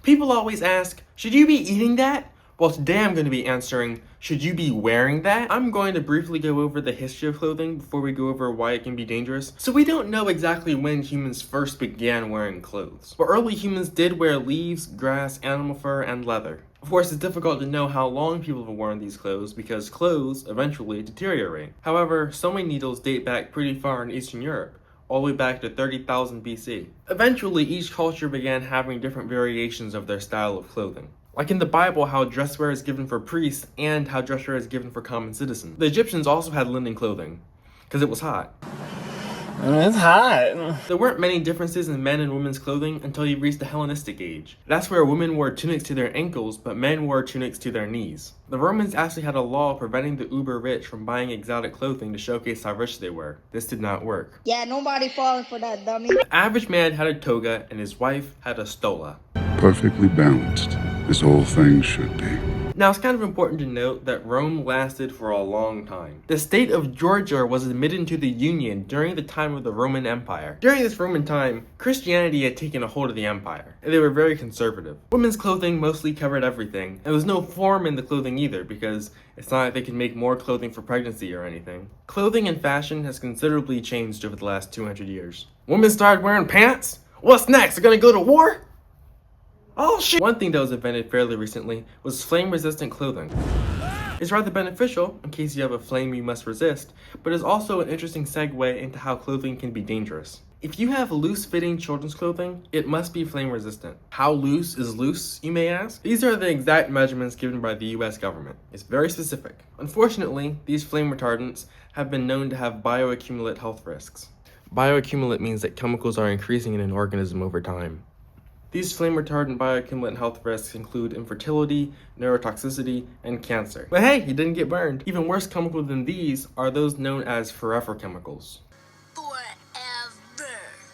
People always ask, should you be eating that? Well, today I'm going to be answering, should you be wearing that? I'm going to briefly go over the history of clothing before we go over why it can be dangerous. So we don't know exactly when humans first began wearing clothes, but early humans did wear leaves, grass, animal fur, and leather. Of course, it's difficult to know how long people have worn these clothes because clothes eventually deteriorate. However, sewing needles date back pretty far in Eastern Europe, all the way back to 30,000 BC. Eventually, each culture began having different variations of their style of clothing. Like in the Bible, how dress wear is given for priests and how dress wear is given for common citizens. The Egyptians also had linen clothing, because it was hot. It's hot. There weren't many differences in men and women's clothing until you reached the Hellenistic age. That's where women wore tunics to their ankles, but men wore tunics to their knees. The Romans actually had a law preventing the uber rich from buying exotic clothing to showcase how rich they were. This did not work. Yeah, nobody falling for that, dummy. The average man had a toga and his wife had a stola. Perfectly balanced, this whole thing should be. Now, it's kind of important to note that Rome lasted for a long time. The state of Georgia was admitted into the Union during the time of the Roman Empire. During this Roman time, Christianity had taken a hold of the empire, and they were very conservative. Women's clothing mostly covered everything, and there was no form in the clothing either, because it's not like they can make more clothing for pregnancy or anything. Clothing and fashion has considerably changed over the last 200 years. Women started wearing pants? What's next? They're gonna go to war? Oh shit! One thing that was invented fairly recently was flame-resistant clothing. It's rather beneficial in case you have a flame you must resist, but is also an interesting segue into how clothing can be dangerous. If you have loose-fitting children's clothing, it must be flame-resistant. How loose is loose, you may ask? These are the exact measurements given by the US government. It's very specific. Unfortunately, these flame retardants have been known to have bioaccumulate health risks. Bioaccumulate means that chemicals are increasing in an organism over time. These flame-retardant bioaccumulant health risks include infertility, neurotoxicity, and cancer. But hey, you didn't get burned. Even worse chemical than these are those known as forever chemicals. Forever.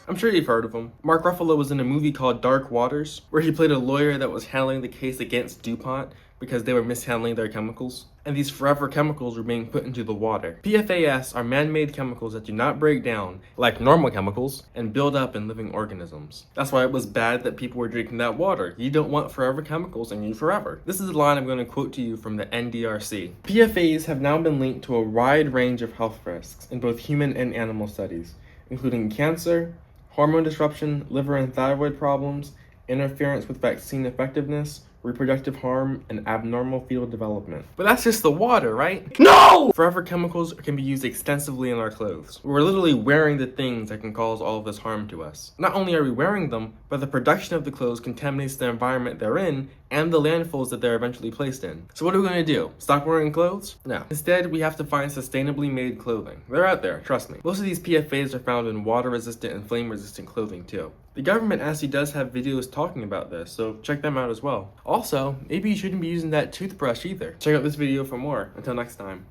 I'm sure you've heard of them. Mark Ruffalo was in a movie called Dark Waters, where he played a lawyer that was handling the case against DuPont because they were mishandling their chemicals. And these forever chemicals were being put into the water. PFAS are man-made chemicals that do not break down, like normal chemicals, and build up in living organisms. That's why it was bad that people were drinking that water. You don't want forever chemicals in you forever. This is a line I'm going to quote to you from the NDRC. PFAS have now been linked to a wide range of health risks in both human and animal studies, including cancer, hormone disruption, liver and thyroid problems, interference with vaccine effectiveness, reproductive harm, and abnormal fetal development. But that's just the water, right? No! Forever chemicals can be used extensively in our clothes. We're literally wearing the things that can cause all of this harm to us. Not only are we wearing them, but the production of the clothes contaminates the environment they're in and the landfills that they're eventually placed in. So what are we gonna do? Stop wearing clothes? No. Instead, we have to find sustainably made clothing. They're out there, trust me. Most of these PFAs are found in water-resistant and flame-resistant clothing too. The government actually does have videos talking about this, so check them out as well. Also, maybe you shouldn't be using that toothbrush either. Check out this video for more. Until next time.